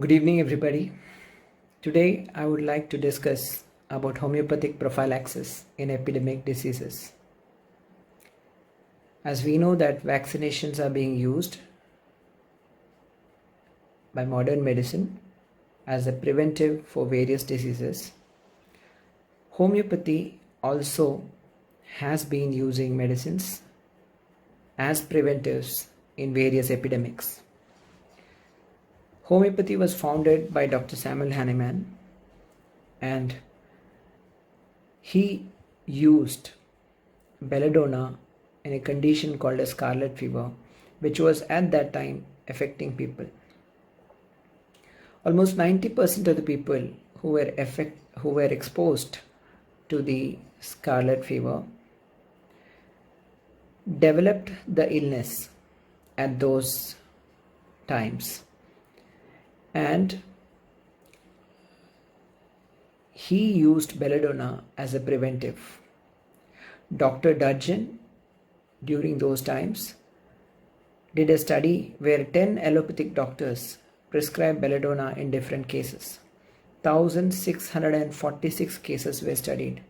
Good evening, everybody. Today, I would like to discuss about homeopathic prophylaxis in epidemic diseases. As we know that vaccinations are being used by modern medicine as a preventive for various diseases, homeopathy also has been using medicines as preventives in various epidemics. Homeopathy was founded by Dr. Samuel Hahnemann, and he used belladonna in a condition called a scarlet fever, which was at that time affecting people. Almost 90% of the people who were exposed to the scarlet fever developed the illness at those times, and he used belladonna as a preventive. Dr. Dudgeon, during those times, did a study where 10 allopathic doctors prescribed belladonna in different cases. 1,646 cases were studied,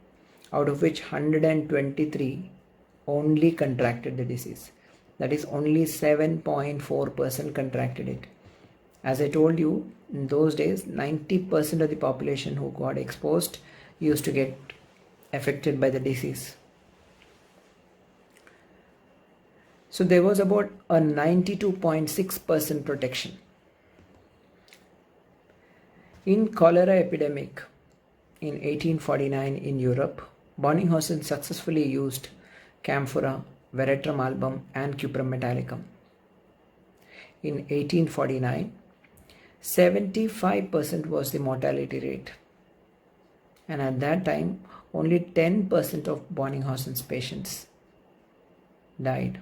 out of which 123 only contracted the disease. That is, only 7.4% contracted it. As I told you, in those days, 90% of the population who got exposed used to get affected by the disease. So there was about a 92.6% protection. In cholera epidemic in 1849 in Europe, Bonninghausen successfully used camphora, veratrum album and cuprum metallicum. In 1849, 75% was the mortality rate, and at that time only 10% of Bonninghausen's patients died.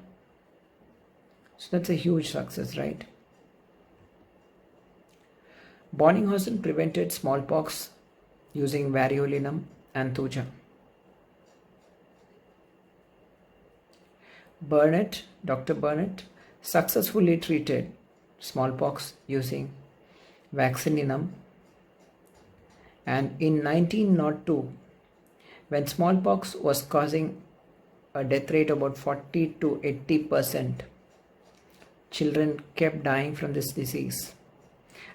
So that's a huge success, right? Bonninghausen prevented smallpox using variolinum and thuja. Dr. Burnett successfully treated smallpox using vaccininum, and in 1902, when smallpox was causing a death rate of about 40 to 80%, children kept dying from this disease.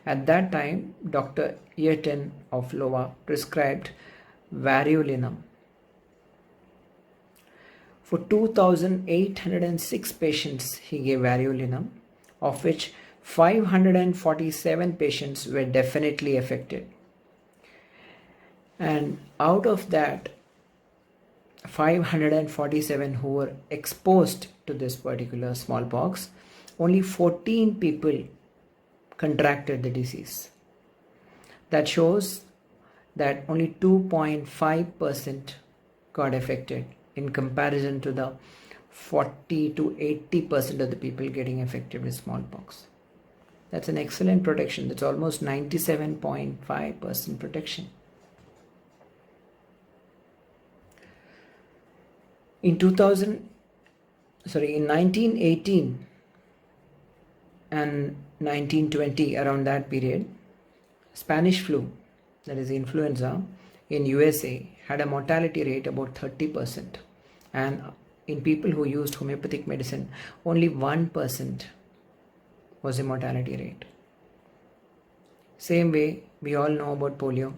At that time, Dr. Eaton of Iowa prescribed variolinum. For 2,806 patients, he gave variolinum, of which 547 patients were definitely affected. And out of that 547 who were exposed to this particular smallpox, only 14 people contracted the disease. That shows that only 2.5% got affected in comparison to the 40 to 80% of the people getting affected with smallpox. That's an excellent protection. That's almost 97.5% protection. In 1918 and 1920, around that period, Spanish flu, that is influenza, in USA had a mortality rate about 30%, and in people who used homeopathic medicine, only 1% was the mortality rate. Same way, we all know about polio,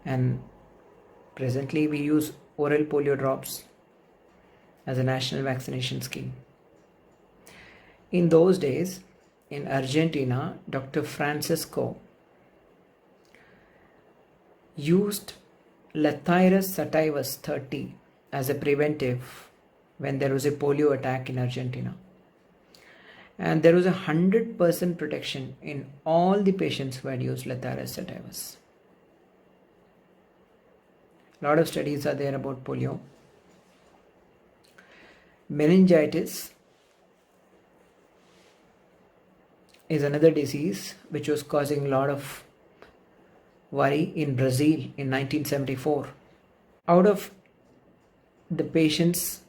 and presently we use oral polio drops as a national vaccination scheme. In those days, in Argentina, Dr. Francisco used Lathyrus sativus 30 as a preventive when there was a polio attack in Argentina. And there was 100% protection in all the patients who had used Lathyrus sativus. A lot of studies are there about polio. Meningitis is another disease which was causing a lot of worry in Brazil in 1974. Out of the patients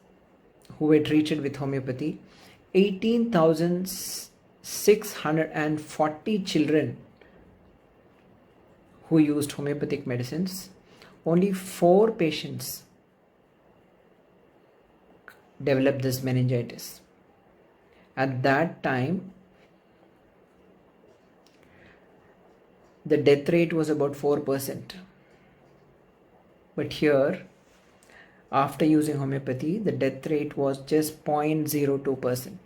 who were treated with homeopathy, 18,000 640 children who used homeopathic medicines, only 4 patients developed this meningitis. At that time, the death rate was about 4%. But here, after using homeopathy, the death rate was just 0.02%.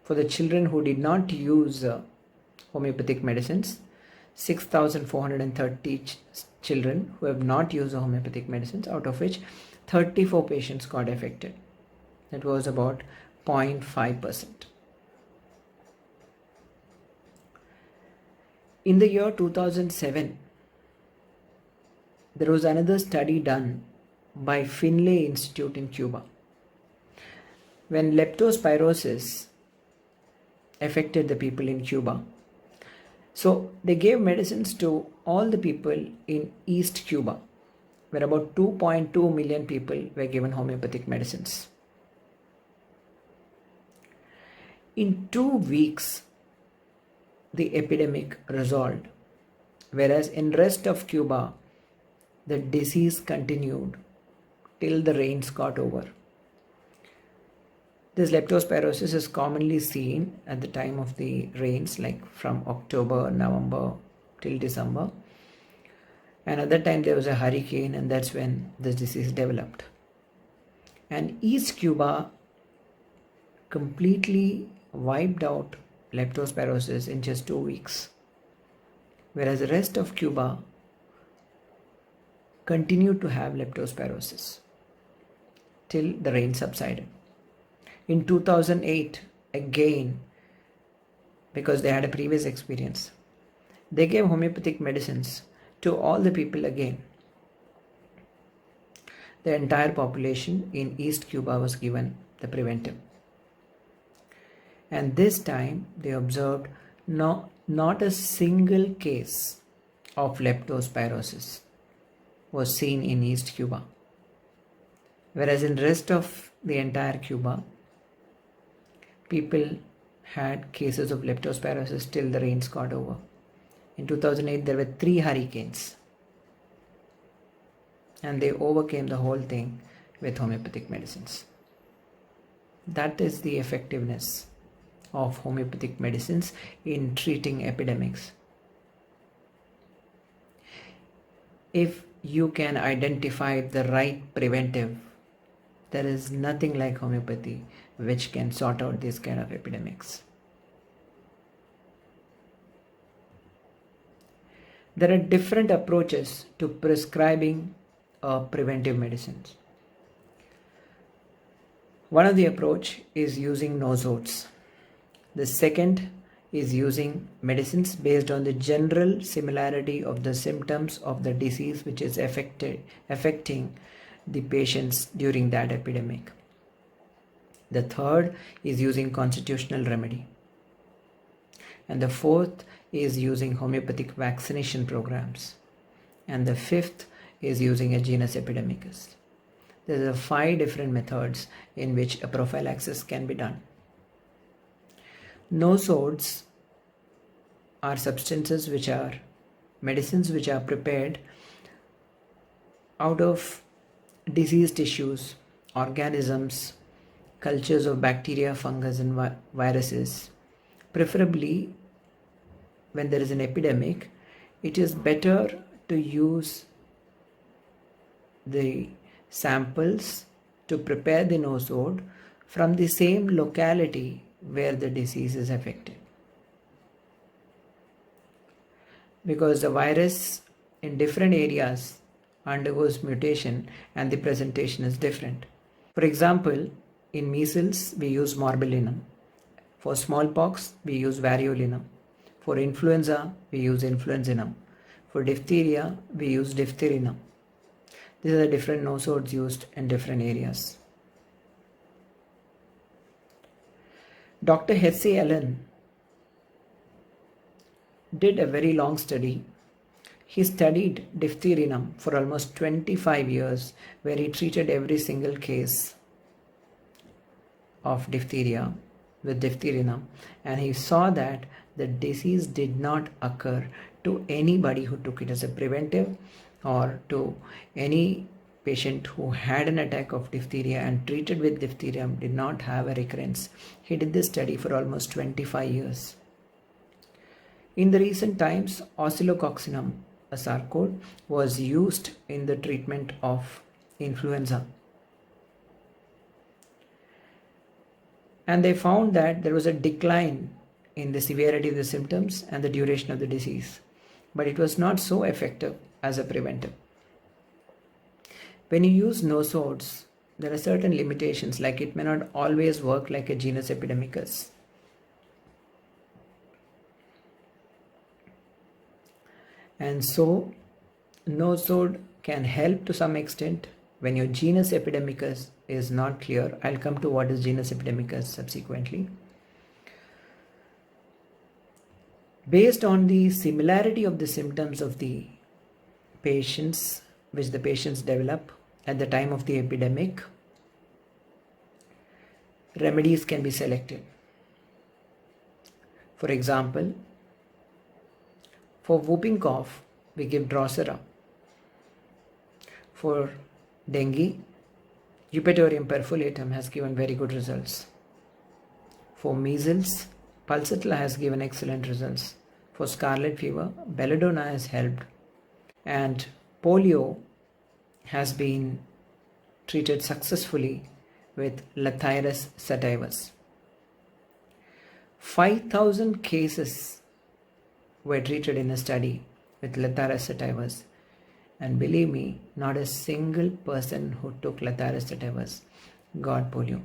For the children who did not use homeopathic medicines, 6,430 children who have not used the homeopathic medicines, out of which 34 patients got affected. That was about 0.5%. In the year 2007, there was another study done by Finlay Institute in Cuba. When leptospirosis affected the people in Cuba, so they gave medicines to all the people in East Cuba, where about 2.2 million people were given homeopathic medicines. In 2 weeks, the epidemic resolved, whereas in rest of Cuba, the disease continued till the rains got over. This leptospirosis is commonly seen at the time of the rains, like from October, November till December. And at that time there was a hurricane, and that's when this disease developed. And East Cuba completely wiped out leptospirosis in just 2 weeks, whereas the rest of Cuba continued to have leptospirosis till the rain subsided. In 2008, again, because they had a previous experience, they gave homeopathic medicines to all the people again. The entire population in East Cuba was given the preventive. And this time they observed not a single case of leptospirosis was seen in East Cuba, whereas in the rest of the entire Cuba, people had cases of leptospirosis till the rains got over. In 2008, there were 3 hurricanes, and they overcame the whole thing with homeopathic medicines. That is the effectiveness of homeopathic medicines in treating epidemics. If you can identify the right preventive, there is nothing like homeopathy which can sort out these kind of epidemics. There are different approaches to prescribing preventive medicines. One of the approach is using nosodes. The second is using medicines based on the general similarity of the symptoms of the disease which is affecting the patients during that epidemic. The third is using constitutional remedy. And the fourth is using homeopathic vaccination programs. And the fifth is using a genus epidemicus. There are 5 different methods in which a prophylaxis can be done. Nosodes are substances which are medicines which are prepared out of diseased tissues, organisms, cultures of bacteria, fungus and viruses. Preferably when there is an epidemic, it is better to use the samples to prepare the nosode from the same locality where the disease is affected. Because the virus in different areas undergoes mutation and the presentation is different. For example, in measles we use morbillinum. For smallpox we use variolinum. For influenza we use influenzinum. For diphtheria we use diphtherinum. These are the different nosodes used in different areas. Dr. Hersey Allen did a very long study. He studied diphtherinum for almost 25 years, where he treated every single case of diphtheria with diphtheria, and he saw that the disease did not occur to anybody who took it as a preventive, or to any patient who had an attack of diphtheria and treated with diphtheria did not have a recurrence. He did this study for almost 25 years. In the recent times, oscillococcinum, a sarcode, was used in the treatment of influenza. And they found that there was a decline in the severity of the symptoms and the duration of the disease. But it was not so effective as a preventive. When you use nosodes, there are certain limitations, like it may not always work like a genus epidemicus. And so, nosode can help to some extent when your genus epidemicus is not clear. I'll come to what is genus epidemicus subsequently. Based on the similarity of the symptoms of the patients, which the patients develop at the time of the epidemic, remedies can be selected. For example, for whooping cough, we give Drosera. For dengue, Eupatorium perfolatum has given very good results. For measles, Pulsatilla has given excellent results. For scarlet fever, Belladonna has helped. And polio has been treated successfully with Lathyrus sativus. 5,000 cases were treated in a study with Lathyrus sativus, and believe me, not a single person who took Lathyrus sativus got polio.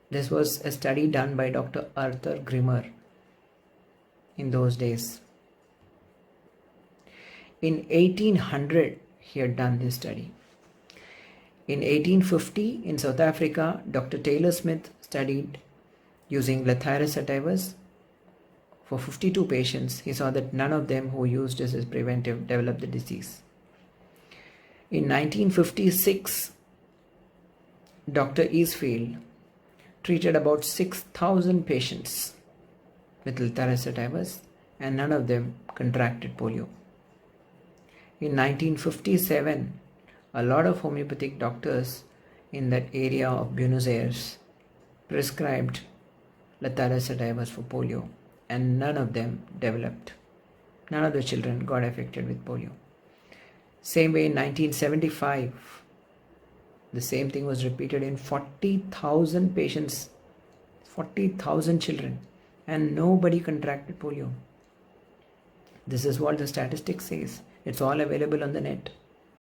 This was a study done by Dr. Arthur Grimmer in those days. In 1800, he had done this study. In 1850, in South Africa, Dr. Taylor Smith studied using Lathyrus sativus. For 52 patients, he saw that none of them who used this as preventive developed the disease. In 1956, Dr. Eastfield treated about 6,000 patients with Lathyrus sativus, and none of them contracted polio. In 1957, a lot of homeopathic doctors in that area of Buenos Aires prescribed Lathyrus sativus for polio, and none of them developed. None of the children got affected with polio. Same way in 1975, the same thing was repeated in 40,000 patients, 40,000 children, and nobody contracted polio. This is what the statistics says. It's all available on the net.